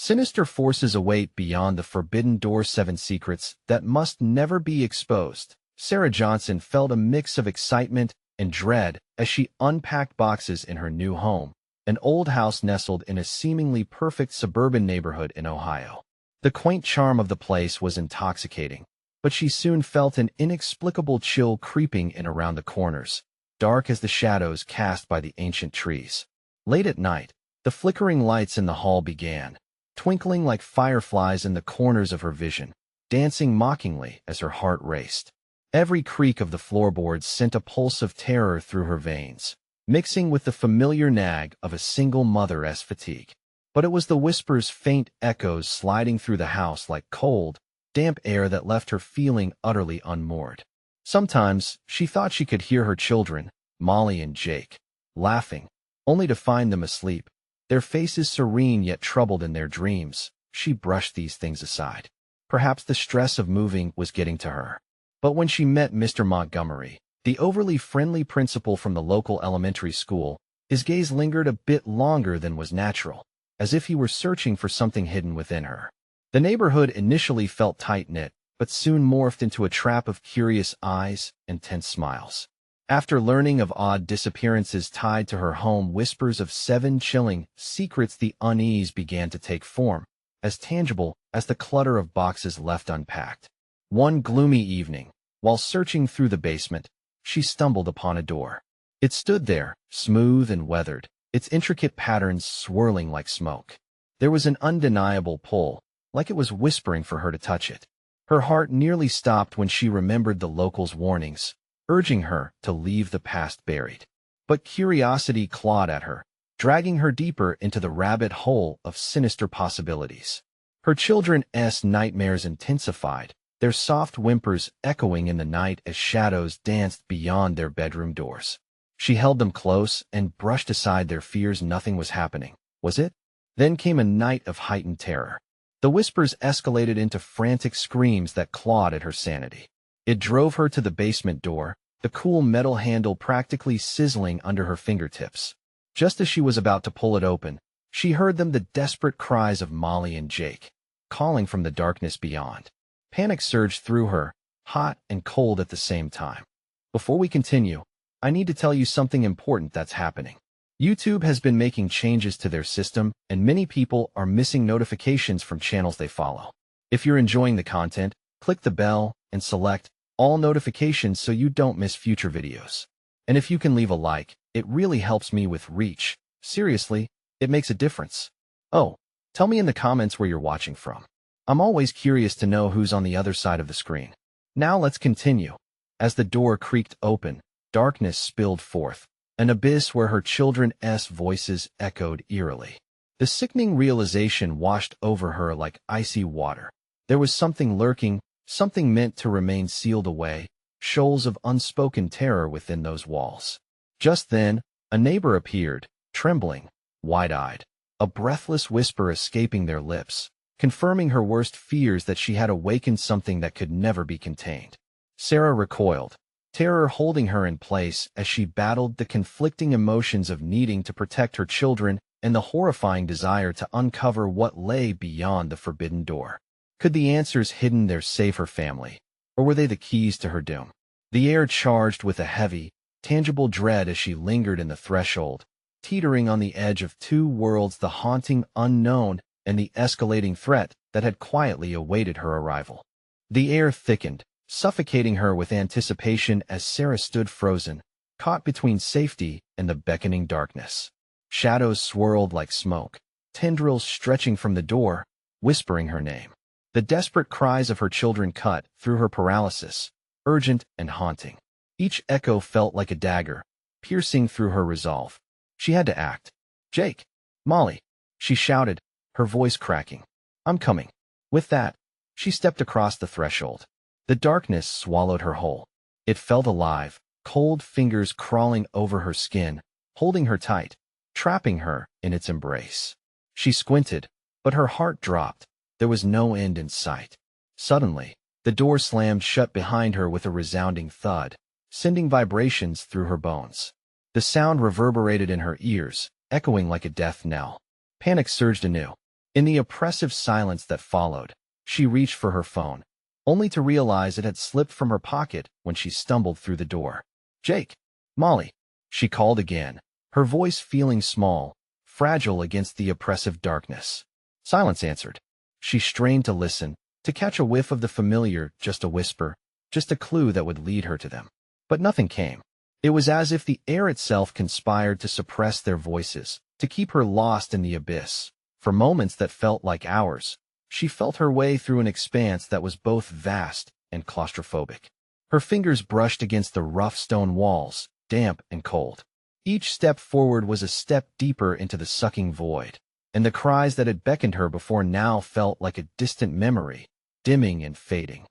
Sinister forces await beyond the forbidden door, 7 secrets that must never be exposed. Sarah Johnson felt a mix of excitement and dread as she unpacked boxes in her new home, an old house nestled in a seemingly perfect suburban neighborhood in Ohio. The quaint charm of the place was intoxicating, but she soon felt an inexplicable chill creeping in around the corners, dark as the shadows cast by the ancient trees. Late at night, the flickering lights in the hall began, twinkling like fireflies in the corners of her vision, dancing mockingly as her heart raced. Every creak of the floorboards sent a pulse of terror through her veins, mixing with the familiar nag of a single mother's fatigue. But it was the whisper's faint echoes sliding through the house like cold, damp air that left her feeling utterly unmoored. Sometimes she thought she could hear her children, Molly and Jake, laughing, only to find them asleep, their faces serene yet troubled in their dreams. She brushed these things aside. Perhaps the stress of moving was getting to her. But when she met Mr. Montgomery, the overly friendly principal from the local elementary school, his gaze lingered a bit longer than was natural, as if he were searching for something hidden within her. The neighborhood initially felt tight-knit, but soon morphed into a trap of curious eyes and tense smiles. After learning of odd disappearances tied to her home, whispers of 7 chilling secrets, the unease began to take form, as tangible as the clutter of boxes left unpacked. One gloomy evening, while searching through the basement, she stumbled upon a door. It stood there, smooth and weathered, its intricate patterns swirling like smoke. There was an undeniable pull, like it was whispering for her to touch it. Her heart nearly stopped when she remembered the locals' warnings, urging her to leave the past buried. But curiosity clawed at her, dragging her deeper into the rabbit hole of sinister possibilities. Her children's nightmares intensified, their soft whimpers echoing in the night as shadows danced beyond their bedroom doors. She held them close and brushed aside their fears. Nothing was happening, was it? Then came a night of heightened terror. The whispers escalated into frantic screams that clawed at her sanity. It drove her to the basement door, the cool metal handle practically sizzling under her fingertips. Just as she was about to pull it open, she heard the desperate cries of Molly and Jake, calling from the darkness beyond. Panic surged through her, hot and cold at the same time. Before we continue, I need to tell you something important that's happening. YouTube has been making changes to their system, and many people are missing notifications from channels they follow. If you're enjoying the content, click the bell and select all notifications so you don't miss future videos. And if you can leave a like, it really helps me with reach. Seriously, it makes a difference. Oh, tell me in the comments where you're watching from. I'm always curious to know who's on the other side of the screen. Now let's continue. As the door creaked open, darkness spilled forth, an abyss where her children's voices echoed eerily. The sickening realization washed over her like icy water. There was something lurking, something meant to remain sealed away, shoals of unspoken terror within those walls. Just then, a neighbor appeared, trembling, wide-eyed, a breathless whisper escaping their lips, confirming her worst fears that she had awakened something that could never be contained. Sarah recoiled, terror holding her in place as she battled the conflicting emotions of needing to protect her children and the horrifying desire to uncover what lay beyond the forbidden door. Could the answers hidden there save her family, or were they the keys to her doom? The air charged with a heavy, tangible dread as she lingered in the threshold, teetering on the edge of two worlds, the haunting unknown and the escalating threat that had quietly awaited her arrival. The air thickened, suffocating her with anticipation as Sarah stood frozen, caught between safety and the beckoning darkness. Shadows swirled like smoke, tendrils stretching from the door, whispering her name. The desperate cries of her children cut through her paralysis, urgent and haunting. Each echo felt like a dagger, piercing through her resolve. She had to act. "Jake! Molly!" she shouted, her voice cracking. "I'm coming." With that, she stepped across the threshold. The darkness swallowed her whole. It felt alive, cold fingers crawling over her skin, holding her tight, trapping her in its embrace. She squinted, but her heart dropped. There was no end in sight. Suddenly, the door slammed shut behind her with a resounding thud, sending vibrations through her bones. The sound reverberated in her ears, echoing like a death knell. Panic surged anew. In the oppressive silence that followed, she reached for her phone, only to realize it had slipped from her pocket when she stumbled through the door. "Jake! Molly!" she called again, her voice feeling small, fragile against the oppressive darkness. Silence answered. She strained to listen, to catch a whiff of the familiar, just a whisper, just a clue that would lead her to them. But nothing came. It was as if the air itself conspired to suppress their voices, to keep her lost in the abyss. For moments that felt like hours, she felt her way through an expanse that was both vast and claustrophobic. Her fingers brushed against the rough stone walls, damp and cold. Each step forward was a step deeper into the sucking void, and the cries that had beckoned her before now felt like a distant memory, dimming and fading.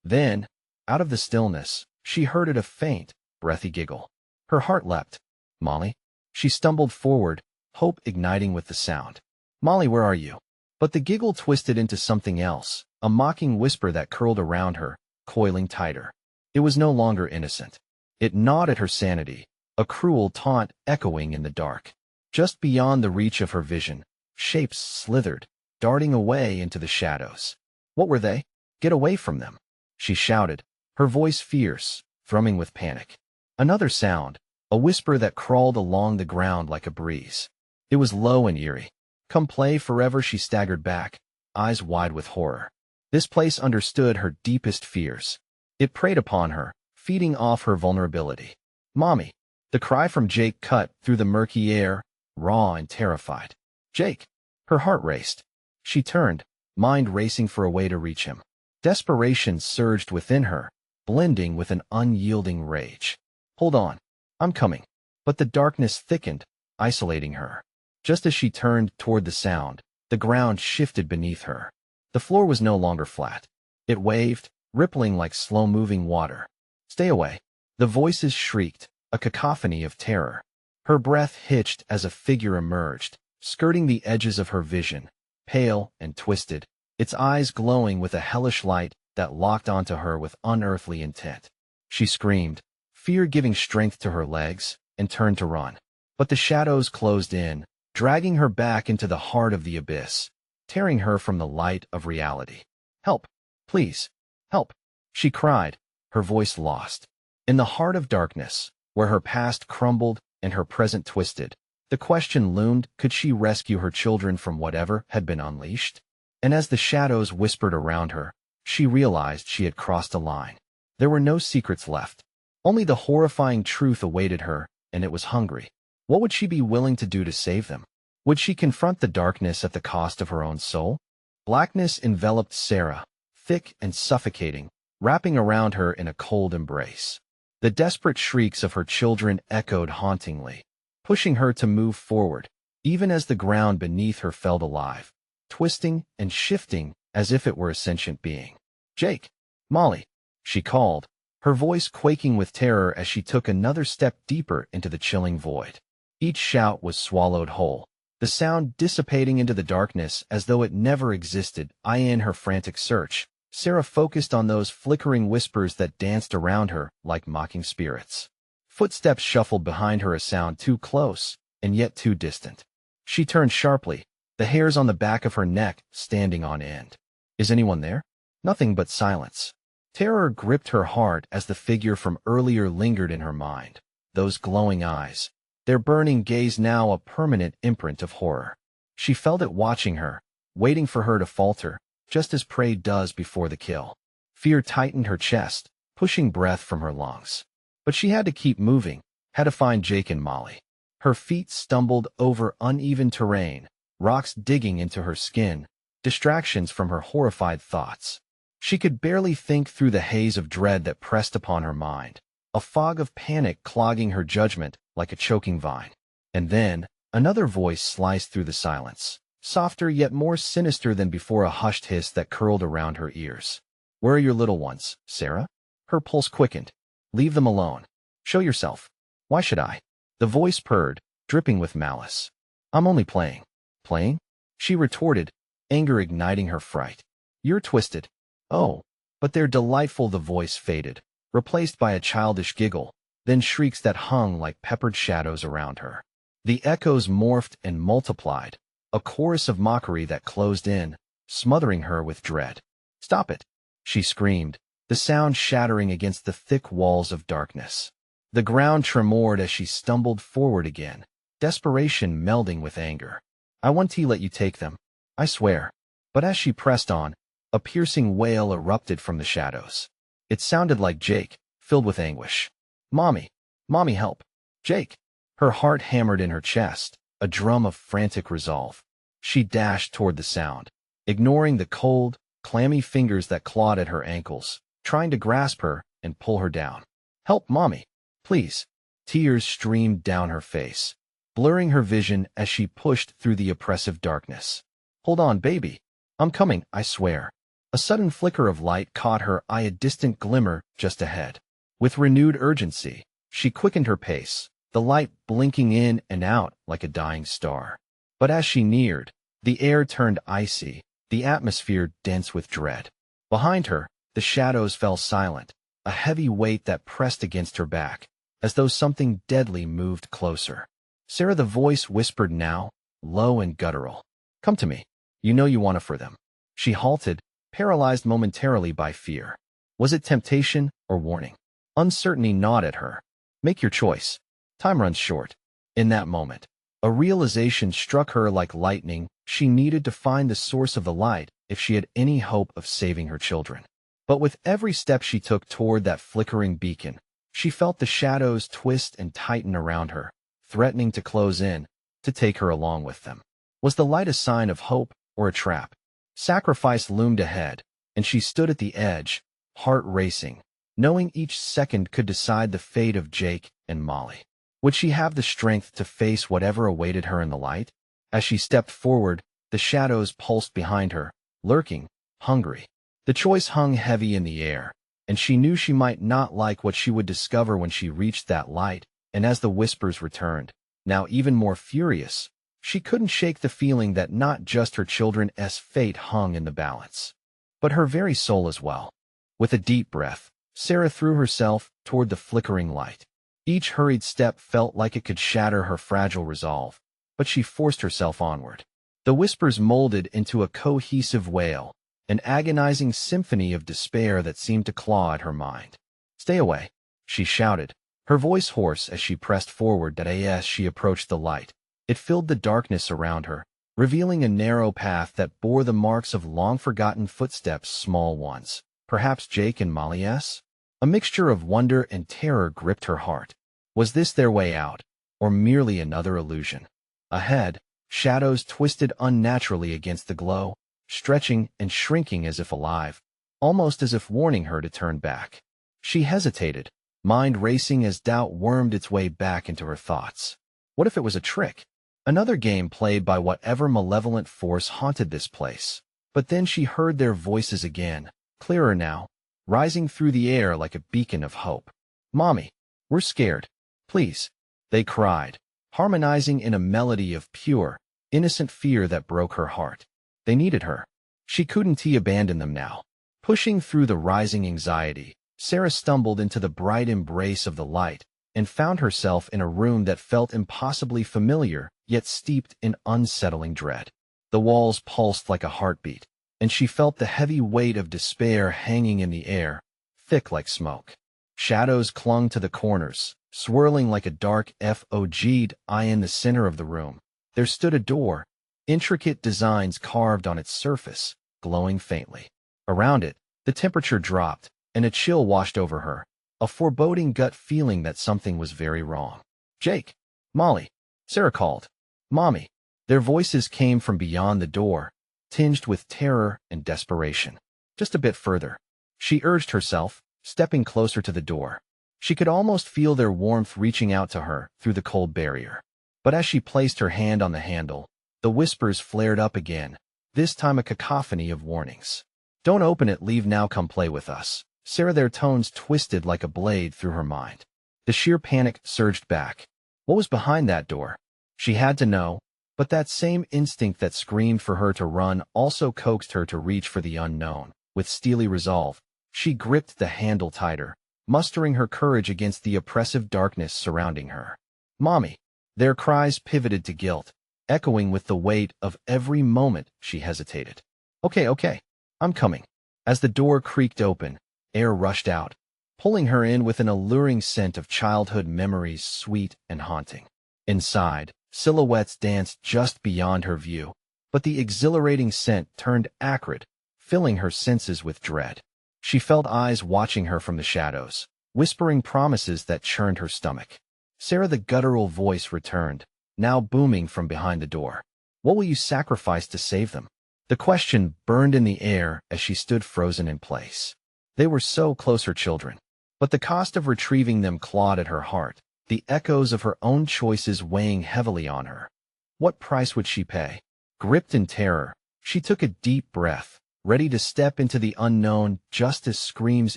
Then, out of the stillness, she heard it, a faint, breathy giggle. Her heart leapt. "Molly?" She stumbled forward, hope igniting with the sound. "Molly, where are you?" But the giggle twisted into something else, a mocking whisper that curled around her, coiling tighter. It was no longer innocent. It gnawed at her sanity, a cruel taunt echoing in the dark. Just beyond the reach of her vision, shapes slithered, darting away into the shadows. What were they? "Get away from them!" she shouted, her voice fierce, thrumming with panic. Another sound, a whisper that crawled along the ground like a breeze. It was low and eerie. "Come play forever," she staggered back, eyes wide with horror. This place understood her deepest fears. It preyed upon her, feeding off her vulnerability. "Mommy!" The cry from Jake cut through the murky air, raw and terrified. "Jake!" Her heart raced. She turned, mind racing for a way to reach him. Desperation surged within her, blending with an unyielding rage. "Hold on. I'm coming." But the darkness thickened, isolating her. Just as she turned toward the sound, the ground shifted beneath her. The floor was no longer flat. It waved, rippling like slow-moving water. "Stay away!" The voices shrieked, a cacophony of terror. Her breath hitched as a figure emerged, skirting the edges of her vision, pale and twisted, its eyes glowing with a hellish light that locked onto her with unearthly intent. She screamed, fear giving strength to her legs, and turned to run. But the shadows closed in, dragging her back into the heart of the abyss, tearing her from the light of reality. "Help! Please! Help!" she cried, her voice lost. In the heart of darkness, where her past crumbled and her present twisted, the question loomed, could she rescue her children from whatever had been unleashed? And as the shadows whispered around her, she realized she had crossed a line. There were no secrets left. Only the horrifying truth awaited her, and it was hungry. What would she be willing to do to save them? Would she confront the darkness at the cost of her own soul? Blackness enveloped Sarah, thick and suffocating, wrapping around her in a cold embrace. The desperate shrieks of her children echoed hauntingly, pushing her to move forward, even as the ground beneath her felt alive, twisting and shifting as if it were a sentient being. "Jake! Molly!" she called, her voice quaking with terror as she took another step deeper into the chilling void. Each shout was swallowed whole, the sound dissipating into the darkness as though it never existed. In her frantic search, Sarah focused on those flickering whispers that danced around her like mocking spirits. Footsteps shuffled behind her, a sound too close and yet too distant. She turned sharply, the hairs on the back of her neck standing on end. Is anyone there? Nothing but silence. Terror gripped her heart as the figure from earlier lingered in her mind. Those glowing eyes, their burning gaze now a permanent imprint of horror. She felt it watching her, waiting for her to falter, just as prey does before the kill. Fear tightened her chest, pushing breath from her lungs. But she had to keep moving, had to find Jake and Molly. Her feet stumbled over uneven terrain, rocks digging into her skin, distractions from her horrified thoughts. She could barely think through the haze of dread that pressed upon her mind, a fog of panic clogging her judgment like a choking vine. And then, another voice sliced through the silence, softer yet more sinister than before, a hushed hiss that curled around her ears. "Where are your little ones, Sarah?" Her pulse quickened. "Leave them alone. Show yourself." "Why should I?" The voice purred, dripping with malice. "I'm only playing." "Playing?" she retorted, anger igniting her fright. "You're twisted." "Oh, but they're delightful." The voice faded, replaced by a childish giggle, then shrieks that hung like peppered shadows around her. The echoes morphed and multiplied, a chorus of mockery that closed in, smothering her with dread. "Stop it!" she screamed, the sound shattering against the thick walls of darkness. The ground tremored as she stumbled forward again, desperation melding with anger. "I won't let you take them, I swear." But as she pressed on, a piercing wail erupted from the shadows. It sounded like Jake, filled with anguish. "Mommy! Mommy, help! Jake!" Her heart hammered in her chest, a drum of frantic resolve. She dashed toward the sound, ignoring the cold, clammy fingers that clawed at her ankles, trying to grasp her and pull her down. "Help, Mommy! Please!" Tears streamed down her face, blurring her vision as she pushed through the oppressive darkness. "Hold on, baby. I'm coming, I swear." A sudden flicker of light caught her eye, a distant glimmer just ahead. With renewed urgency, she quickened her pace, the light blinking in and out like a dying star. But as she neared, the air turned icy, the atmosphere dense with dread. Behind her, the shadows fell silent, a heavy weight that pressed against her back, as though something deadly moved closer. "Sarah," the voice whispered now, low and guttural. "Come to me. You know you want it for them." She halted, paralyzed momentarily by fear. Was it temptation or warning? Uncertainty gnawed at her. "Make your choice. Time runs short." In that moment, a realization struck her like lightning. She needed to find the source of the light if she had any hope of saving her children. But with every step she took toward that flickering beacon, she felt the shadows twist and tighten around her, threatening to close in, to take her along with them. Was the light a sign of hope or a trap? Sacrifice loomed ahead, and she stood at the edge, heart racing, knowing each second could decide the fate of Jake and Molly. Would she have the strength to face whatever awaited her in the light? As she stepped forward, the shadows pulsed behind her, lurking, hungry. The choice hung heavy in the air, and she knew she might not like what she would discover when she reached that light. And as the whispers returned, now even more furious, she couldn't shake the feeling that not just her children's fate hung in the balance, but her very soul as well. With a deep breath, Sarah threw herself toward the flickering light. Each hurried step felt like it could shatter her fragile resolve, but she forced herself onward. The whispers molded into a cohesive wail, an agonizing symphony of despair that seemed to claw at her mind. "Stay away," she shouted, her voice hoarse as she pressed forward. As she approached the light, it filled the darkness around her, revealing a narrow path that bore the marks of long-forgotten footsteps, small ones. Perhaps Jake and Molly's? A mixture of wonder and terror gripped her heart. Was this their way out, or merely another illusion? Ahead, shadows twisted unnaturally against the glow, stretching and shrinking as if alive, almost as if warning her to turn back. She hesitated, mind racing as doubt wormed its way back into her thoughts. What if it was a trick? Another game played by whatever malevolent force haunted this place. But then she heard their voices again, clearer now, rising through the air like a beacon of hope. "Mommy, we're scared. Please," they cried, harmonizing in a melody of pure, innocent fear that broke her heart. They needed her. She couldn't abandon them now. Pushing through the rising anxiety, Sarah stumbled into the bright embrace of the light and found herself in a room that felt impossibly familiar, yet steeped in unsettling dread. The walls pulsed like a heartbeat, and she felt the heavy weight of despair hanging in the air, thick like smoke. Shadows clung to the corners, swirling like a dark fog'd eye. In the center of the room, there stood a door, intricate designs carved on its surface, glowing faintly. Around it, the temperature dropped, and a chill washed over her, a foreboding gut feeling that something was very wrong. "Jake! Molly!" Sarah called. "Mommy!" Their voices came from beyond the door, tinged with terror and desperation. Just a bit further, she urged herself, stepping closer to the door. She could almost feel their warmth reaching out to her through the cold barrier. But as she placed her hand on the handle, the whispers flared up again, this time a cacophony of warnings. "Don't open it, leave now, come play with us." Sarah, their tones twisted like a blade through her mind. The sheer panic surged back. What was behind that door? She had to know, but that same instinct that screamed for her to run also coaxed her to reach for the unknown. With steely resolve, she gripped the handle tighter, mustering her courage against the oppressive darkness surrounding her. "Mommy!" Their cries pivoted to guilt, echoing with the weight of every moment she hesitated. Okay, I'm coming. As the door creaked open, air rushed out, pulling her in with an alluring scent of childhood memories, sweet and haunting. Inside, silhouettes danced just beyond her view, but the exhilarating scent turned acrid, filling her senses with dread. She felt eyes watching her from the shadows, whispering promises that churned her stomach. Sarah, the guttural voice returned, now booming from behind the door. What will you sacrifice to save them? The question burned in the air as she stood frozen in place. They were so close, her children, but the cost of retrieving them clawed at her heart, the echoes of her own choices weighing heavily on her. What price would she pay? Gripped in terror, she took a deep breath, ready to step into the unknown just as screams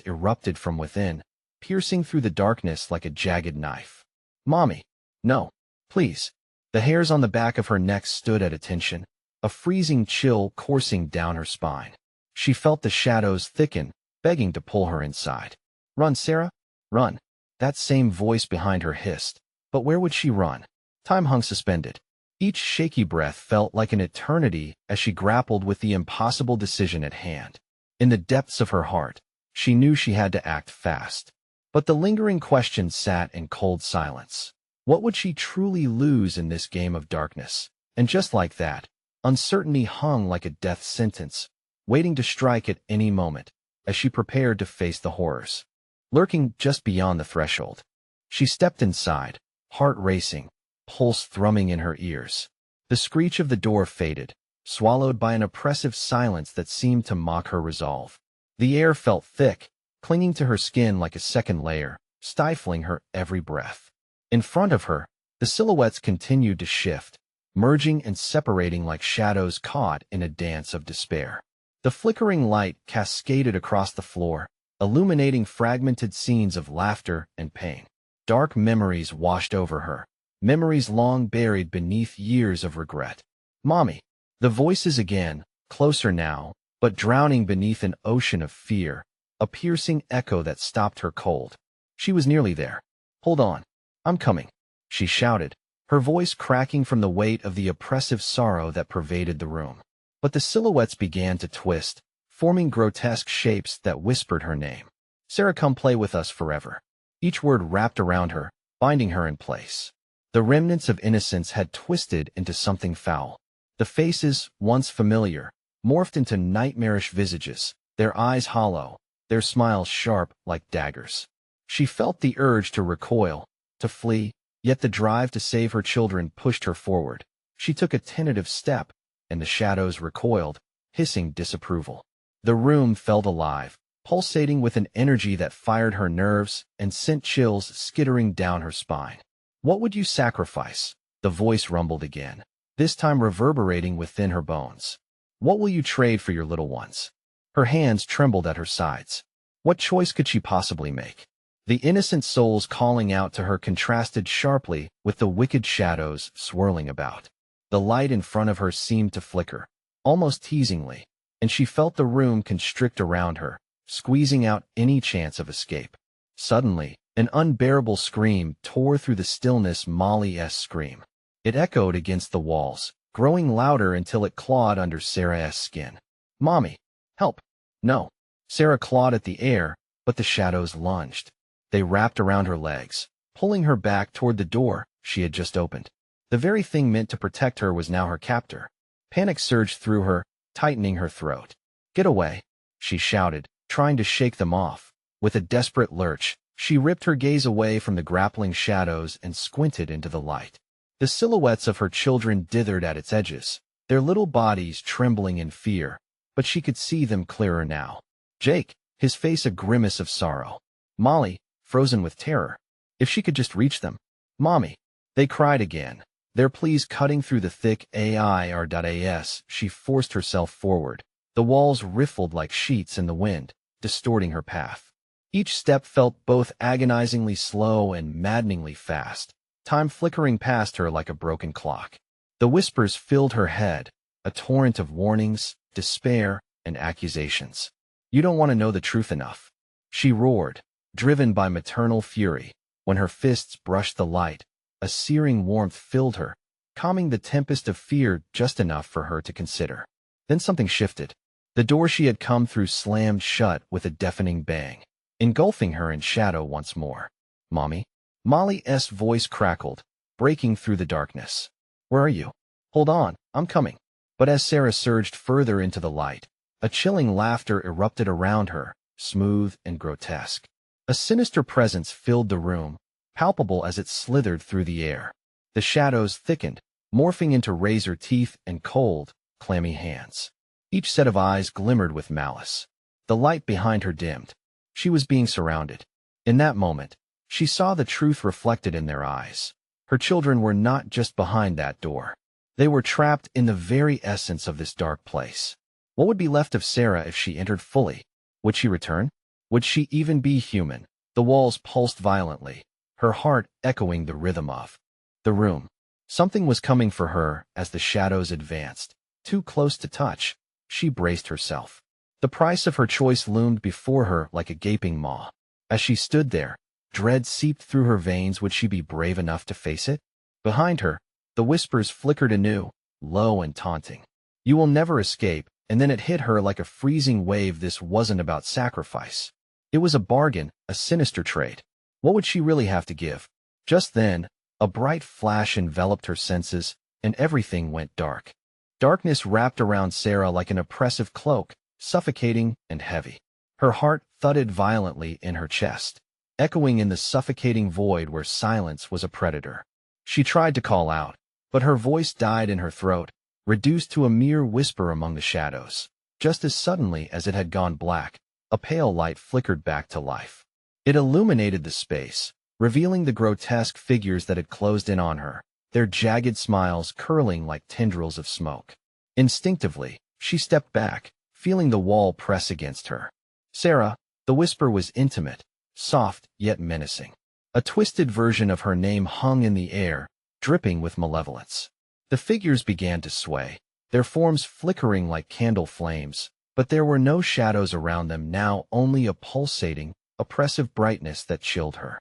erupted from within, piercing through the darkness like a jagged knife. Mommy! No! Please! The hairs on the back of her neck stood at attention, a freezing chill coursing down her spine. She felt the shadows thicken, begging to pull her inside. Run, Sarah! Run! That same voice behind her hissed. But where would she run? Time hung suspended. Each shaky breath felt like an eternity as she grappled with the impossible decision at hand. In the depths of her heart, she knew she had to act fast. But the lingering question sat in cold silence. What would she truly lose in this game of darkness? And just like that, uncertainty hung like a death sentence, waiting to strike at any moment, as she prepared to face the horrors lurking just beyond the threshold. She stepped inside, heart racing, pulse thrumming in her ears. The screech of the door faded, swallowed by an oppressive silence that seemed to mock her resolve. The air felt thick, clinging to her skin like a second layer, stifling her every breath. In front of her, the silhouettes continued to shift, merging and separating like shadows caught in a dance of despair. The flickering light cascaded across the floor, illuminating fragmented scenes of laughter and pain. Dark memories washed over her, memories long buried beneath years of regret. Mommy! The voices again, closer now, but drowning beneath an ocean of fear, a piercing echo that stopped her cold. She was nearly there. Hold on. I'm coming, she shouted, her voice cracking from the weight of the oppressive sorrow that pervaded the room. But the silhouettes began to twist, forming grotesque shapes that whispered her name. Sarah, come play with us forever. Each word wrapped around her, binding her in place. The remnants of innocence had twisted into something foul. The faces, once familiar, morphed into nightmarish visages, their eyes hollow, their smiles sharp like daggers. She felt the urge to recoil, to flee, yet the drive to save her children pushed her forward. She took a tentative step, and the shadows recoiled, hissing disapproval. The room felt alive, pulsating with an energy that fired her nerves and sent chills skittering down her spine. What would you sacrifice? The voice rumbled again, this time reverberating within her bones. What will you trade for your little ones? Her hands trembled at her sides. What choice could she possibly make? The innocent souls calling out to her contrasted sharply with the wicked shadows swirling about. The light in front of her seemed to flicker, almost teasingly, and she felt the room constrict around her, squeezing out any chance of escape. Suddenly, an unbearable scream tore through the stillness. Molly's scream. It echoed against the walls, growing louder until it clawed under Sarah's skin. Mommy! Help! No! Sarah clawed at the air, but the shadows lunged. They wrapped around her legs, pulling her back toward the door she had just opened. The very thing meant to protect her was now her captor. Panic surged through her, tightening her throat. Get away! She shouted, trying to shake them off. With a desperate lurch, she ripped her gaze away from the grappling shadows and squinted into the light. The silhouettes of her children dithered at its edges, their little bodies trembling in fear, but she could see them clearer now. Jake, his face a grimace of sorrow. Molly, frozen with terror. If she could just reach them. Mommy! They cried again, their pleas cutting through the thick air. She forced herself forward. The walls riffled like sheets in the wind, distorting her path. Each step felt both agonizingly slow and maddeningly fast, time flickering past her like a broken clock. The whispers filled her head, a torrent of warnings, despair, and accusations. You don't want to know the truth enough. She roared, driven by maternal fury. When her fists brushed the light, a searing warmth filled her, calming the tempest of fear just enough for her to consider. Then something shifted. The door she had come through slammed shut with a deafening bang, engulfing her in shadow once more. "Mommy?" Molly's voice crackled, breaking through the darkness. "Where are you?" "Hold on, I'm coming." But as Sarah surged further into the light, a chilling laughter erupted around her, smooth and grotesque. A sinister presence filled the room, palpable as it slithered through the air. The shadows thickened, morphing into razor teeth and cold, clammy hands. Each set of eyes glimmered with malice. The light behind her dimmed. She was being surrounded. In that moment, she saw the truth reflected in their eyes. Her children were not just behind that door. They were trapped in the very essence of this dark place. What would be left of Sarah if she entered fully? Would she return? Would she even be human? The walls pulsed violently, her heart echoing the rhythm of the room. Something was coming for her as the shadows advanced. Too close to touch, she braced herself. The price of her choice loomed before her like a gaping maw. As she stood there, dread seeped through her veins. Would she be brave enough to face it? Behind her, the whispers flickered anew, low and taunting. "You will never escape," and then it hit her like a freezing wave. This wasn't about sacrifice. It was a bargain, a sinister trade. What would she really have to give? Just then, a bright flash enveloped her senses, and everything went dark. Darkness wrapped around Sarah like an oppressive cloak, suffocating and heavy. Her heart thudded violently in her chest, echoing in the suffocating void where silence was a predator. She tried to call out, but her voice died in her throat, reduced to a mere whisper among the shadows. Just as suddenly as it had gone black, a pale light flickered back to life. It illuminated the space, revealing the grotesque figures that had closed in on her, their jagged smiles curling like tendrils of smoke. Instinctively, she stepped back, feeling the wall press against her. "Sarah," the whisper was intimate, soft yet menacing. A twisted version of her name hung in the air, dripping with malevolence. The figures began to sway, their forms flickering like candle flames, but there were no shadows around them now, only a pulsating, oppressive brightness that chilled her.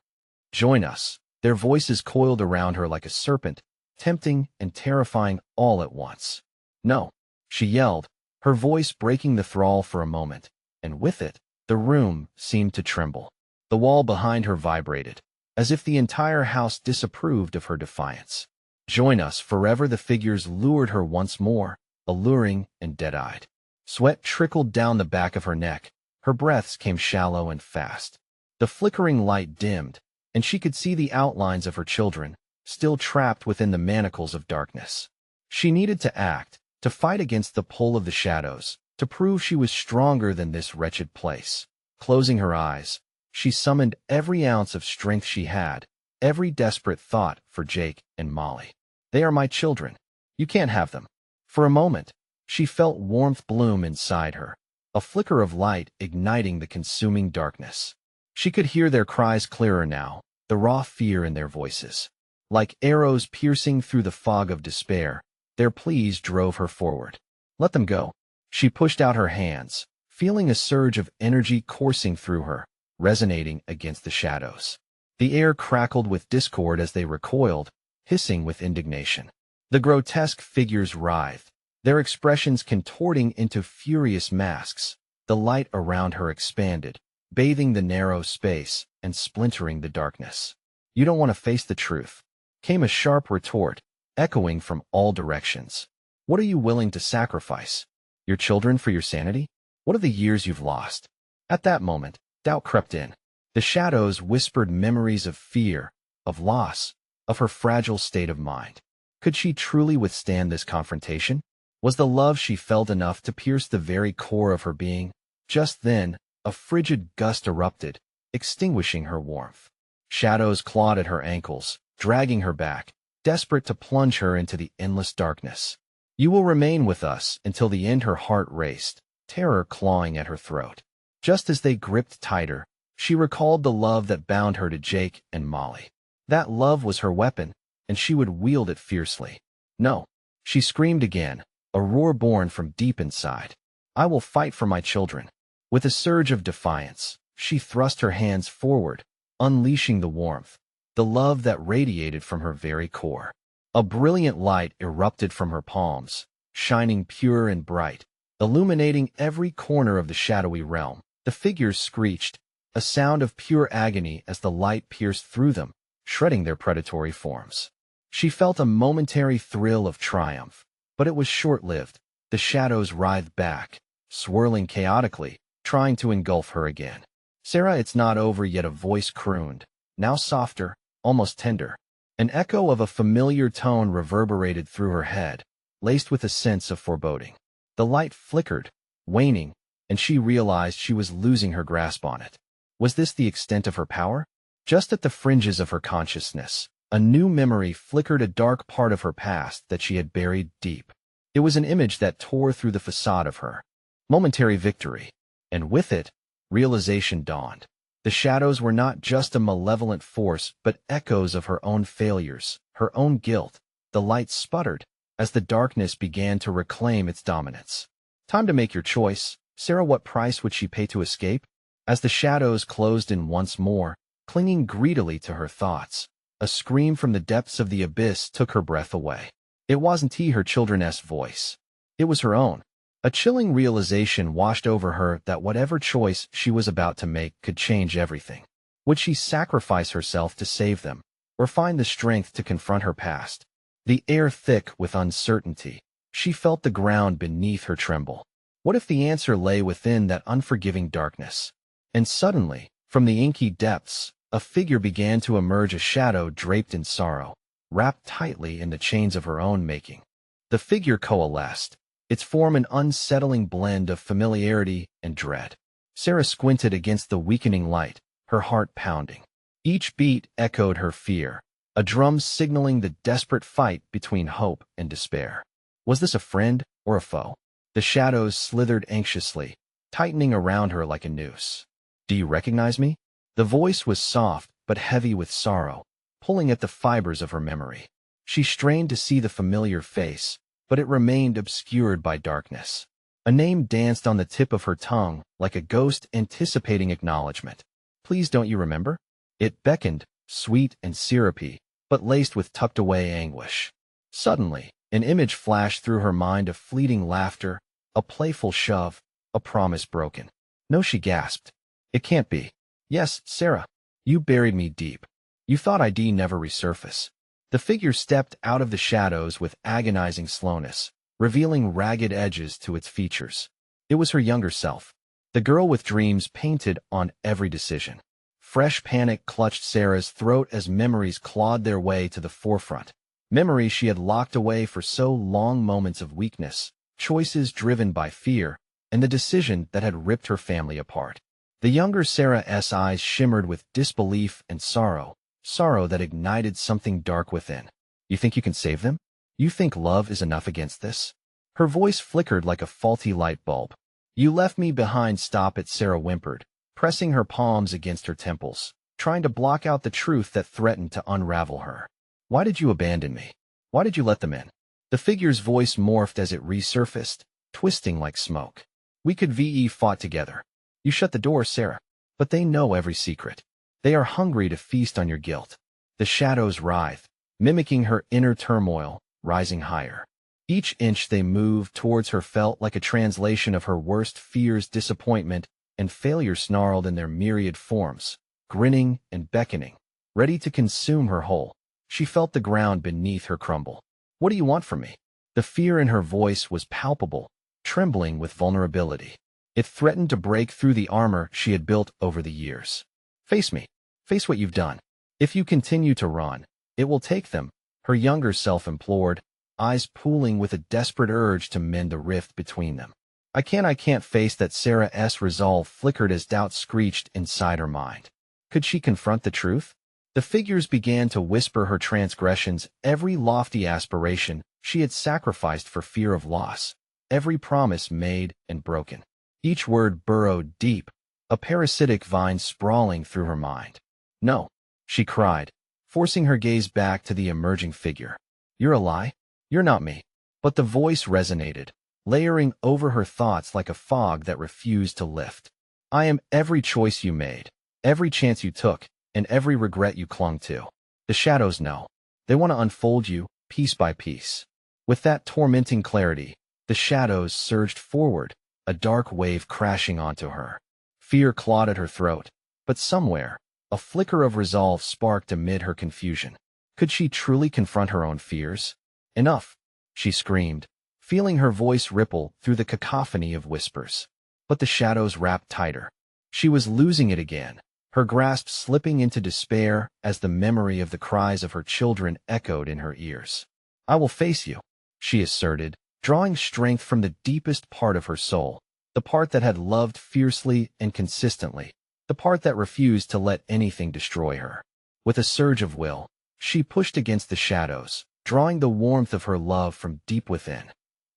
"Join us." Their voices coiled around her like a serpent, tempting and terrifying all at once. "No," she yelled, her voice breaking the thrall for a moment, and with it, the room seemed to tremble. The wall behind her vibrated, as if the entire house disapproved of her defiance. "Join us forever." The figures lured her once more, alluring and dead-eyed. Sweat trickled down the back of her neck, her breaths came shallow and fast. The flickering light dimmed, and she could see the outlines of her children, still trapped within the manacles of darkness. She needed to act, to fight against the pull of the shadows, to prove she was stronger than this wretched place. Closing her eyes, she summoned every ounce of strength she had, every desperate thought for Jake and Molly. "They are my children. You can't have them." For a moment, she felt warmth bloom inside her, a flicker of light igniting the consuming darkness. She could hear their cries clearer now, the raw fear in their voices. Like arrows piercing through the fog of despair, their pleas drove her forward. "Let them go." She pushed out her hands, feeling a surge of energy coursing through her, resonating against the shadows. The air crackled with discord as they recoiled, hissing with indignation. The grotesque figures writhed, their expressions contorting into furious masks. The light around her expanded, bathing the narrow space and splintering the darkness. "You don't want to face the truth," came a sharp retort, echoing from all directions. "What are you willing to sacrifice? Your children for your sanity? What of the years you've lost?" At that moment, doubt crept in. The shadows whispered memories of fear, of loss, of her fragile state of mind. Could she truly withstand this confrontation? Was the love she felt enough to pierce the very core of her being? Just then, a frigid gust erupted, extinguishing her warmth. Shadows clawed at her ankles, dragging her back, desperate to plunge her into the endless darkness. "You will remain with us until the end." Her heart raced, terror clawing at her throat. Just as they gripped tighter, she recalled the love that bound her to Jake and Molly. That love was her weapon, and she would wield it fiercely. "No," she screamed again, a roar born from deep inside. "I will fight for my children." With a surge of defiance, she thrust her hands forward, unleashing the warmth, the love that radiated from her very core. A brilliant light erupted from her palms, shining pure and bright, illuminating every corner of the shadowy realm. The figures screeched, a sound of pure agony as the light pierced through them, shredding their predatory forms. She felt a momentary thrill of triumph, but it was short-lived. The shadows writhed back, swirling chaotically, trying to engulf her again. "Sarah, it's not over yet," a voice crooned, now softer, almost tender. An echo of a familiar tone reverberated through her head, laced with a sense of foreboding. The light flickered, waning, and she realized she was losing her grasp on it. Was this the extent of her power? Just at the fringes of her consciousness, a new memory flickered, a dark part of her past that she had buried deep. It was an image that tore through the facade of her. Momentary victory, and with it, realization dawned. The shadows were not just a malevolent force, but echoes of her own failures, her own guilt. The light sputtered as the darkness began to reclaim its dominance. "Time to make your choice, Sarah." What price would she pay to escape? As the shadows closed in once more, clinging greedily to her thoughts, a scream from the depths of the abyss took her breath away. It wasn't her children's voice. It was her own. A chilling realization washed over her that whatever choice she was about to make could change everything. Would she sacrifice herself to save them, or find the strength to confront her past? The air thick with uncertainty, she felt the ground beneath her tremble. What if the answer lay within that unforgiving darkness? And suddenly, from the inky depths, a figure began to emerge, a shadow draped in sorrow, wrapped tightly in the chains of her own making. The figure coalesced, its form an unsettling blend of familiarity and dread. Sarah squinted against the weakening light, her heart pounding. Each beat echoed her fear, a drum signaling the desperate fight between hope and despair. Was this a friend or a foe? The shadows slithered anxiously, tightening around her like a noose. "Do you recognize me?" The voice was soft but heavy with sorrow, pulling at the fibers of her memory. She strained to see the familiar face, but it remained obscured by darkness. A name danced on the tip of her tongue like a ghost anticipating acknowledgement. "Please, don't you remember?" It beckoned, sweet and syrupy, but laced with tucked-away anguish. Suddenly, an image flashed through her mind, of fleeting laughter, a playful shove, a promise broken. "No," she gasped. "It can't be." "Yes, Sarah. You buried me deep. You thought I'd never resurface." The figure stepped out of the shadows with agonizing slowness, revealing ragged edges to its features. It was her younger self, the girl with dreams painted on every decision. Fresh panic clutched Sarah's throat as memories clawed their way to the forefront. Memories she had locked away for so long, moments of weakness, choices driven by fear, and the decision that had ripped her family apart. The younger Sarah's eyes shimmered with disbelief and sorrow that ignited something dark within. "You think you can save them? You think love is enough against this?" Her voice flickered like a faulty light bulb. "You left me behind." "Stop it," Sarah whimpered, pressing her palms against her temples, trying to block out the truth that threatened to unravel her. "Why did you abandon me? Why did you let them in?" The figure's voice morphed as it resurfaced, twisting like smoke. "We could fought together. You shut the door, Sarah. But they know every secret. They are hungry to feast on your guilt." The shadows writhed, mimicking her inner turmoil, rising higher. Each inch they moved towards her felt like a translation of her worst fears. Disappointment and failure snarled in their myriad forms, grinning and beckoning, ready to consume her whole. She felt the ground beneath her crumble. "What do you want from me?" The fear in her voice was palpable, trembling with vulnerability. It threatened to break through the armor she had built over the years. "Face me. Face what you've done. If you continue to run, it will take them," her younger self implored, eyes pooling with a desperate urge to mend the rift between them. I can't face that." Sarah's resolve flickered as doubt screeched inside her mind. Could she confront the truth? The figures began to whisper her transgressions, every lofty aspiration she had sacrificed for fear of loss, every promise made and broken. Each word burrowed deep, a parasitic vine sprawling through her mind. "No," she cried, forcing her gaze back to the emerging figure. "You're a lie. You're not me." But the voice resonated, layering over her thoughts like a fog that refused to lift. "I am every choice you made, every chance you took, and every regret you clung to. The shadows know. They want to unfold you, piece by piece. With that tormenting clarity, the shadows surged forward, a dark wave crashing onto her. Fear clawed at her throat, but somewhere, a flicker of resolve sparked amid her confusion. Could she truly confront her own fears? Enough, she screamed, feeling her voice ripple through the cacophony of whispers. But the shadows wrapped tighter. She was losing it again, her grasp slipping into despair as the memory of the cries of her children echoed in her ears. "I will face you," she asserted, drawing strength from the deepest part of her soul, the part that had loved fiercely and consistently, the part that refused to let anything destroy her. With a surge of will, she pushed against the shadows, drawing the warmth of her love from deep within.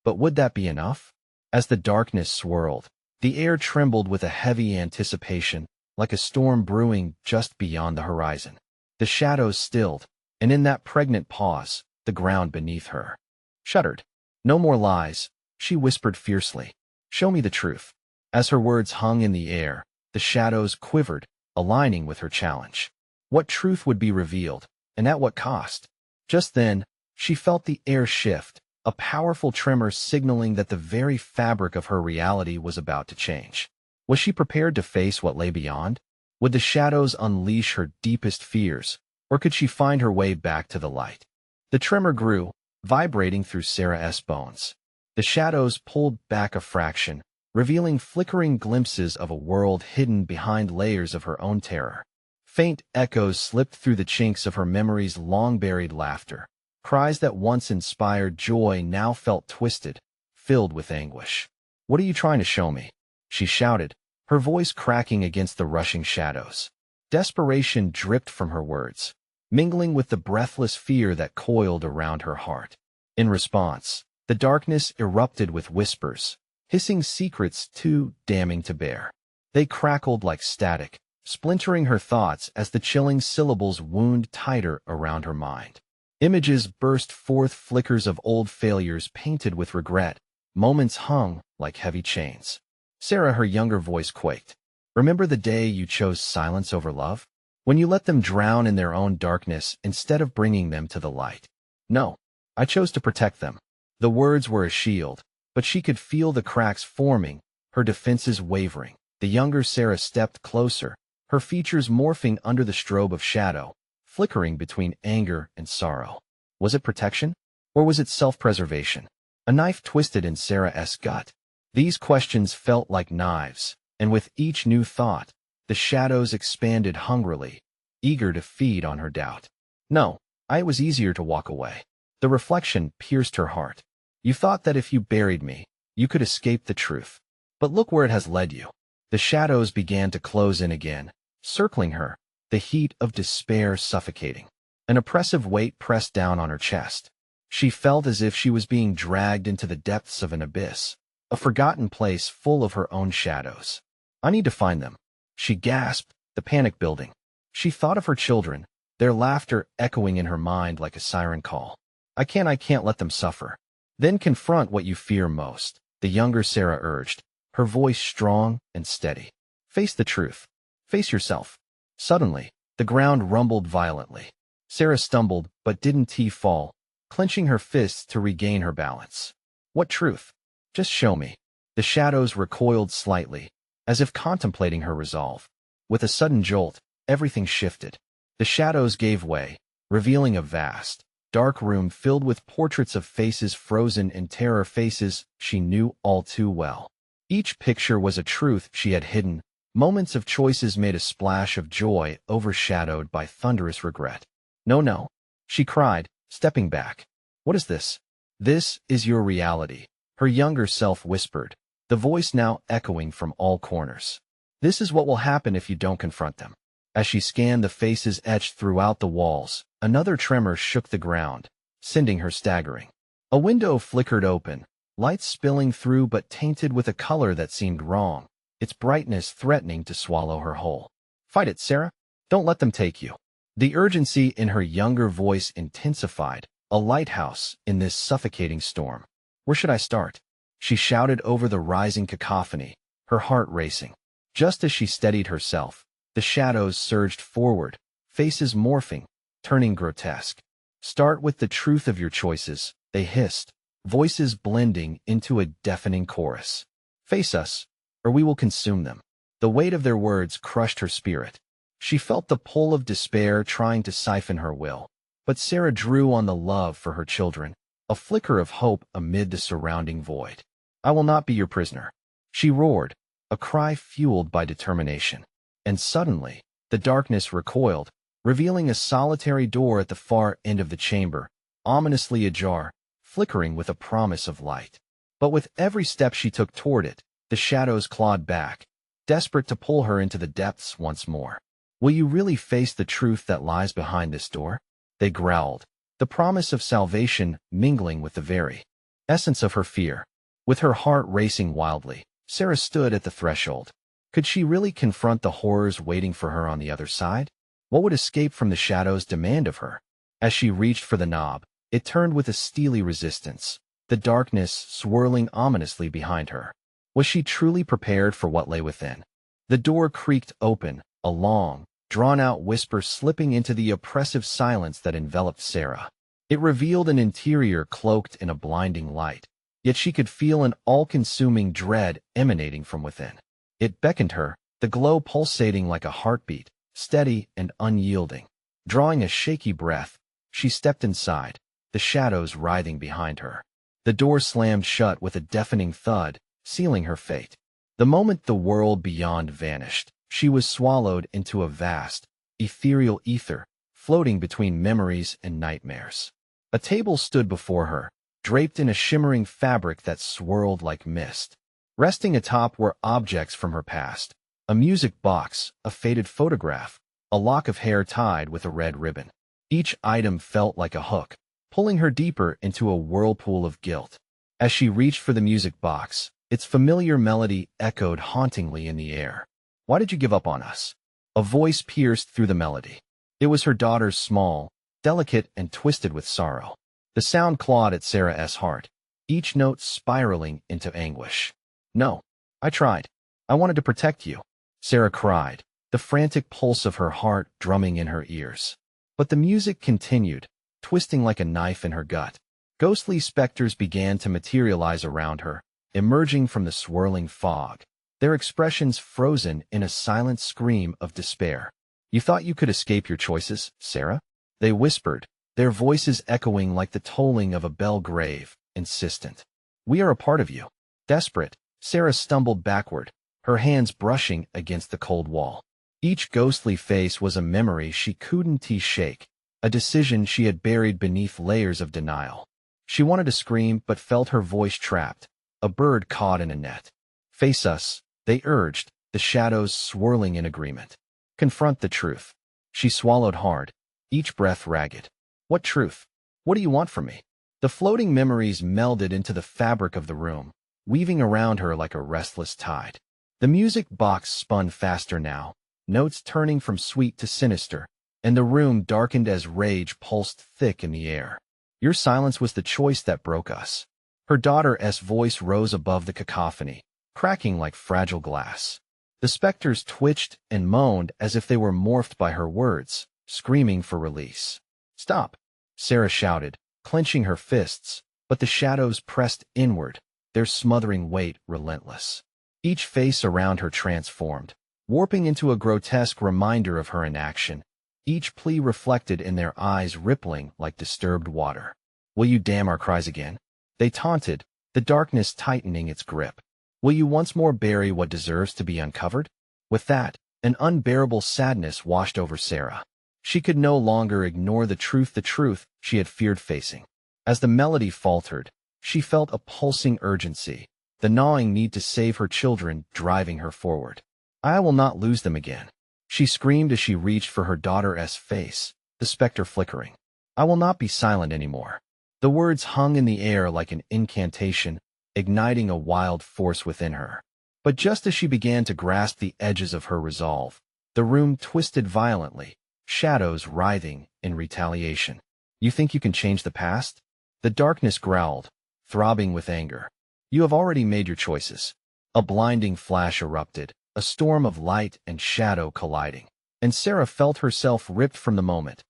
But would that be enough? As the darkness swirled, the air trembled with a heavy anticipation, like a storm brewing just beyond the horizon. The shadows stilled, and in that pregnant pause, the ground beneath her shuddered. "No more lies," she whispered fiercely. "Show me the truth." As her words hung in the air, the shadows quivered, aligning with her challenge. What truth would be revealed, and at what cost? Just then, she felt the air shift, a powerful tremor signaling that the very fabric of her reality was about to change. Was she prepared to face what lay beyond? Would the shadows unleash her deepest fears, or could she find her way back to the light? The tremor grew, vibrating through Sarah's bones. The shadows pulled back a fraction, revealing flickering glimpses of a world hidden behind layers of her own terror. Faint echoes slipped through the chinks of her memory's long-buried laughter. Cries that once inspired joy now felt twisted, filled with anguish. "What are you trying to show me?" she shouted, her voice cracking against the rushing shadows. Desperation dripped from her words, mingling with the breathless fear that coiled around her heart. In response, the darkness erupted with whispers, hissing secrets too damning to bear. They crackled like static, splintering her thoughts as the chilling syllables wound tighter around her mind. Images burst forth, flickers of old failures painted with regret, moments hung like heavy chains. "Sarah," her younger voice quaked. "Remember the day you chose silence over love? When you let them drown in their own darkness instead of bringing them to the light?" "No, I chose to protect them." The words were a shield, but she could feel the cracks forming, her defenses wavering. The younger Sarah stepped closer, her features morphing under the strobe of shadow, flickering between anger and sorrow. Was it protection? Or was it self-preservation? A knife twisted in Sarah's gut. These questions felt like knives, and with each new thought, the shadows expanded hungrily, eager to feed on her doubt. "No, it was easier to walk away." The reflection pierced her heart. "You thought that if you buried me, you could escape the truth. But look where it has led you." The shadows began to close in again, circling her, the heat of despair suffocating. An oppressive weight pressed down on her chest. She felt as if she was being dragged into the depths of an abyss, a forgotten place full of her own shadows. "I need to find them," she gasped, the panic building. She thought of her children, their laughter echoing in her mind like a siren call. I can't let them suffer." "Then confront what you fear most," the younger Sarah urged, her voice strong and steady. "Face the truth. Face yourself." Suddenly, the ground rumbled violently. Sarah stumbled, but didn't fall, clenching her fists to regain her balance. "What truth? Just show me." The shadows recoiled slightly, as if contemplating her resolve. With a sudden jolt, everything shifted. The shadows gave way, revealing a vast, dark room filled with portraits of faces frozen in terror, faces she knew all too well. Each picture was a truth she had hidden. Moments of choices made a splash of joy overshadowed by thunderous regret. No, she cried, stepping back. "What is this?" "This is your reality," her younger self whispered, the voice now echoing from all corners. "This is what will happen if you don't confront them." As she scanned the faces etched throughout the walls, another tremor shook the ground, sending her staggering. A window flickered open, light spilling through but tainted with a color that seemed wrong, its brightness threatening to swallow her whole. "Fight it, Sarah. Don't let them take you." The urgency in her younger voice intensified, a lighthouse in this suffocating storm. "Where should I start?" she shouted over the rising cacophony, her heart racing. Just as she steadied herself, the shadows surged forward, faces morphing, turning grotesque. Start with the truth of your choices, they hissed, voices blending into a deafening chorus. Face us, or we will consume them. The weight of their words crushed her spirit. She felt the pull of despair trying to siphon her will. But Sarah drew on the love for her children, a flicker of hope amid the surrounding void. I will not be your prisoner, she roared, a cry fueled by determination. And suddenly, the darkness recoiled, revealing a solitary door at the far end of the chamber, ominously ajar, flickering with a promise of light. But with every step she took toward it, the shadows clawed back, desperate to pull her into the depths once more. Will you really face the truth that lies behind this door? They growled, the promise of salvation mingling with the very essence of her fear. With her heart racing wildly, Sarah stood at the threshold. Could she really confront the horrors waiting for her on the other side? What would escape from the shadows demand of her? As she reached for the knob, it turned with a steely resistance, the darkness swirling ominously behind her. Was she truly prepared for what lay within? The door creaked open, a long, drawn-out whisper slipping into the oppressive silence that enveloped Sarah. It revealed an interior cloaked in a blinding light, yet she could feel an all-consuming dread emanating from within. It beckoned her, the glow pulsating like a heartbeat, steady and unyielding. Drawing a shaky breath, she stepped inside, the shadows writhing behind her. The door slammed shut with a deafening thud, sealing her fate. The moment the world beyond vanished, she was swallowed into a vast, ethereal ether, floating between memories and nightmares. A table stood before her, draped in a shimmering fabric that swirled like mist. Resting atop were objects from her past, a music box, a faded photograph, a lock of hair tied with a red ribbon. Each item felt like a hook, pulling her deeper into a whirlpool of guilt. As she reached for the music box, its familiar melody echoed hauntingly in the air. Why did you give up on us? A voice pierced through the melody. It was her daughter's, small, delicate and twisted with sorrow. The sound clawed at Sarah's heart, each note spiraling into anguish. No, I tried. I wanted to protect you, Sarah cried, the frantic pulse of her heart drumming in her ears. But the music continued, twisting like a knife in her gut. Ghostly specters began to materialize around her, emerging from the swirling fog, their expressions frozen in a silent scream of despair. You thought you could escape your choices, Sarah? They whispered, their voices echoing like the tolling of a bell grave, insistent. We are a part of you. Desperate, Sarah stumbled backward, her hands brushing against the cold wall. Each ghostly face was a memory she couldn't shake, a decision she had buried beneath layers of denial. She wanted to scream but felt her voice trapped, a bird caught in a net. Face us, they urged, the shadows swirling in agreement. Confront the truth. She swallowed hard, each breath ragged. What truth? What do you want from me? The floating memories melded into the fabric of the room, weaving around her like a restless tide. The music box spun faster now, notes turning from sweet to sinister, and the room darkened as rage pulsed thick in the air. Your silence was the choice that broke us. Her daughter's voice rose above the cacophony, cracking like fragile glass. The specters twitched and moaned as if they were morphed by her words, screaming for release. Stop, Sarah shouted, clenching her fists, but the shadows pressed inward, their smothering weight relentless. Each face around her transformed, warping into a grotesque reminder of her inaction, each plea reflected in their eyes rippling like disturbed water. Will you damn our cries again? They taunted, the darkness tightening its grip. Will you once more bury what deserves to be uncovered? With that, an unbearable sadness washed over Sarah. She could no longer ignore the truth she had feared facing. As the melody faltered, she felt a pulsing urgency, the gnawing need to save her children driving her forward. I will not lose them again, she screamed as she reached for her daughter's face, the specter flickering. I will not be silent anymore. The words hung in the air like an incantation, igniting a wild force within her. But just as she began to grasp the edges of her resolve, the room twisted violently, shadows writhing in retaliation. You think you can change the past? The darkness growled, throbbing with anger. You have already made your choices. A blinding flash erupted, a storm of light and shadow colliding, and Sarah felt herself ripped from the moment,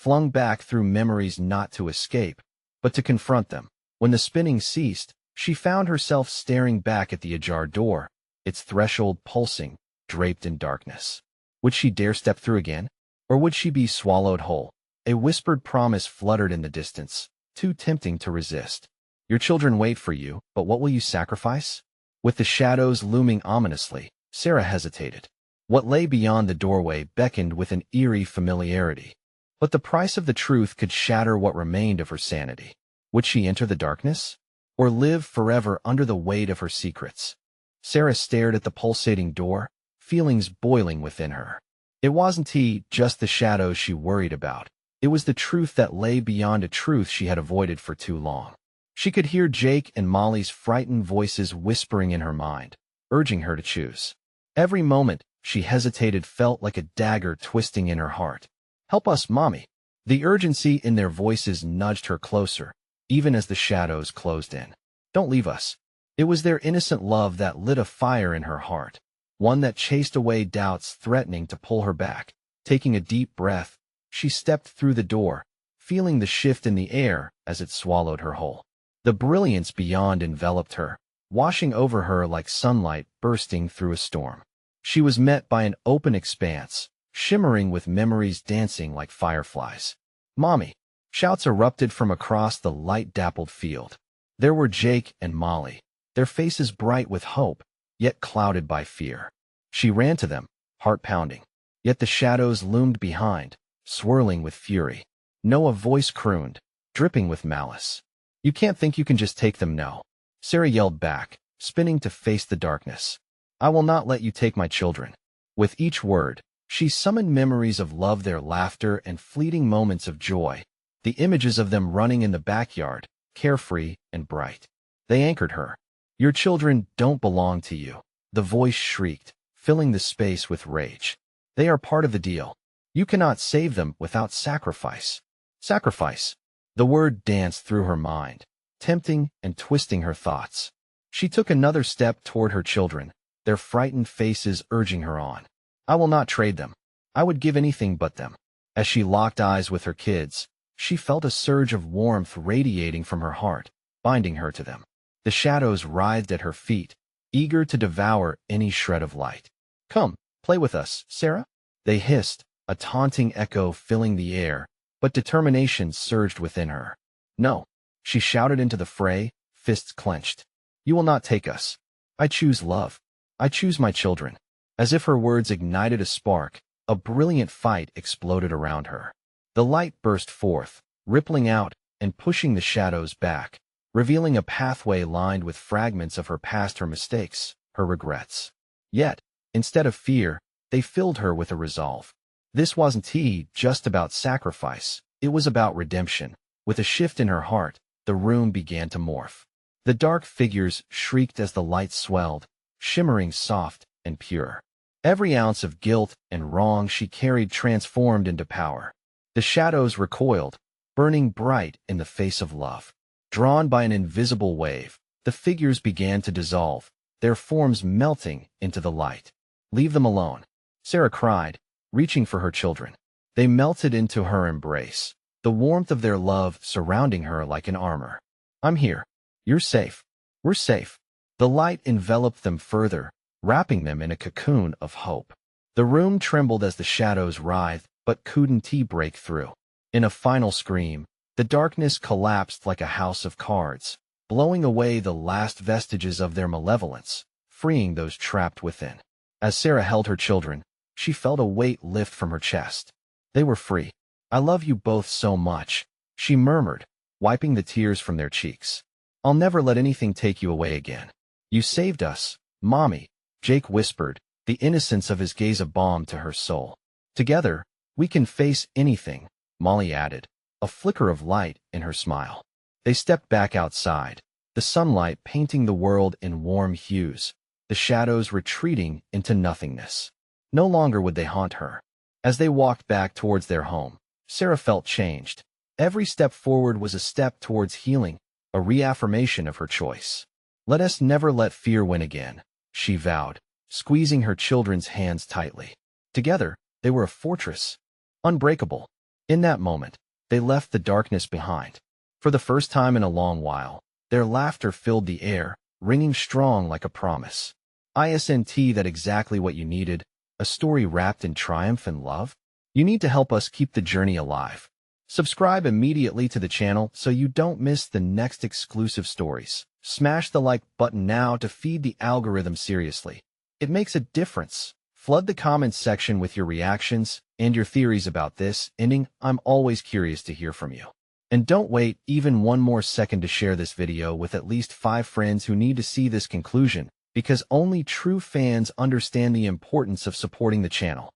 flung back through memories not to escape, but to confront them. When the spinning ceased, she found herself staring back at the ajar door, its threshold pulsing, draped in darkness. Would she dare step through again? Or would she be swallowed whole? A whispered promise fluttered in the distance, too tempting to resist. Your children wait for you, but what will you sacrifice? With the shadows looming ominously, Sarah hesitated. What lay beyond the doorway beckoned with an eerie familiarity. But the price of the truth could shatter what remained of her sanity. Would she enter the darkness? Or live forever under the weight of her secrets? Sarah stared at the pulsating door, feelings boiling within her. It wasn't just the shadows she worried about. It was the truth that lay beyond a truth she had avoided for too long. She could hear Jake and Molly's frightened voices whispering in her mind, urging her to choose. Every moment she hesitated felt like a dagger twisting in her heart. Help us, Mommy. The urgency in their voices nudged her closer, even as the shadows closed in. Don't leave us. It was their innocent love that lit a fire in her heart, one that chased away doubts threatening to pull her back. Taking a deep breath, she stepped through the door, feeling the shift in the air as it swallowed her whole. The brilliance beyond enveloped her, washing over her like sunlight bursting through a storm. She was met by an open expanse, shimmering with memories dancing like fireflies. Mommy! Shouts erupted from across the light-dappled field. There were Jake and Molly, their faces bright with hope, yet clouded by fear. She ran to them, heart pounding. Yet the shadows loomed behind, swirling with fury. No, a voice crooned, dripping with malice. You can't think you can just take them, no. Sarah yelled back, spinning to face the darkness. I will not let you take my children. With each word, she summoned memories of love, their laughter, and fleeting moments of joy, the images of them running in the backyard, carefree and bright. They anchored her. Your children don't belong to you. The voice shrieked, filling the space with rage. They are part of the deal. You cannot save them without sacrifice. Sacrifice. The word danced through her mind, tempting and twisting her thoughts. She took another step toward her children, their frightened faces urging her on. I will not trade them. I would give anything but them. As she locked eyes with her kids, she felt a surge of warmth radiating from her heart, binding her to them. The shadows writhed at her feet, eager to devour any shred of light. Come, play with us, Sarah? They hissed, a taunting echo filling the air, but determination surged within her. No, she shouted into the fray, fists clenched. You will not take us. I choose love. I choose my children. As if her words ignited a spark, a brilliant fight exploded around her. The light burst forth, rippling out and pushing the shadows back, revealing a pathway lined with fragments of her past, her mistakes, her regrets. Yet, instead of fear, they filled her with a resolve. This wasn't just about sacrifice, it was about redemption. With a shift in her heart, the room began to morph. The dark figures shrieked as the light swelled, shimmering soft and pure. Every ounce of guilt and wrong she carried transformed into power. The shadows recoiled, burning bright in the face of love. Drawn by an invisible wave, the figures began to dissolve, their forms melting into the light. Leave them alone, Sarah cried, reaching for her children. They melted into her embrace, the warmth of their love surrounding her like an armor. I'm here. You're safe. We're safe. The light enveloped them further, wrapping them in a cocoon of hope. The room trembled as the shadows writhed, but couldn't break through. In a final scream, the darkness collapsed like a house of cards, blowing away the last vestiges of their malevolence, freeing those trapped within. As Sarah held her children, she felt a weight lift from her chest. They were free. I love you both so much, she murmured, wiping the tears from their cheeks. I'll never let anything take you away again. You saved us, Mommy, Jake whispered, the innocence of his gaze a balm to her soul. Together, we can face anything, Molly added, a flicker of light in her smile. They stepped back outside, the sunlight painting the world in warm hues, the shadows retreating into nothingness. No longer would they haunt her. As they walked back towards their home, Sarah felt changed. Every step forward was a step towards healing, a reaffirmation of her choice. Let us never let fear win again, she vowed, squeezing her children's hands tightly. Together, they were a fortress, unbreakable. In that moment, they left the darkness behind. For the first time in a long while, their laughter filled the air, ringing strong like a promise. Isn't that exactly what you needed? A story wrapped in triumph and love? You need to help us keep the journey alive. Subscribe immediately to the channel so you don't miss the next exclusive stories. Smash the like button now to feed the algorithm seriously. It makes a difference. Flood the comments section with your reactions and your theories about this ending. I'm always curious to hear from you. And don't wait even one more second to share this video with at least 5 friends who need to see this conclusion, because only true fans understand the importance of supporting the channel.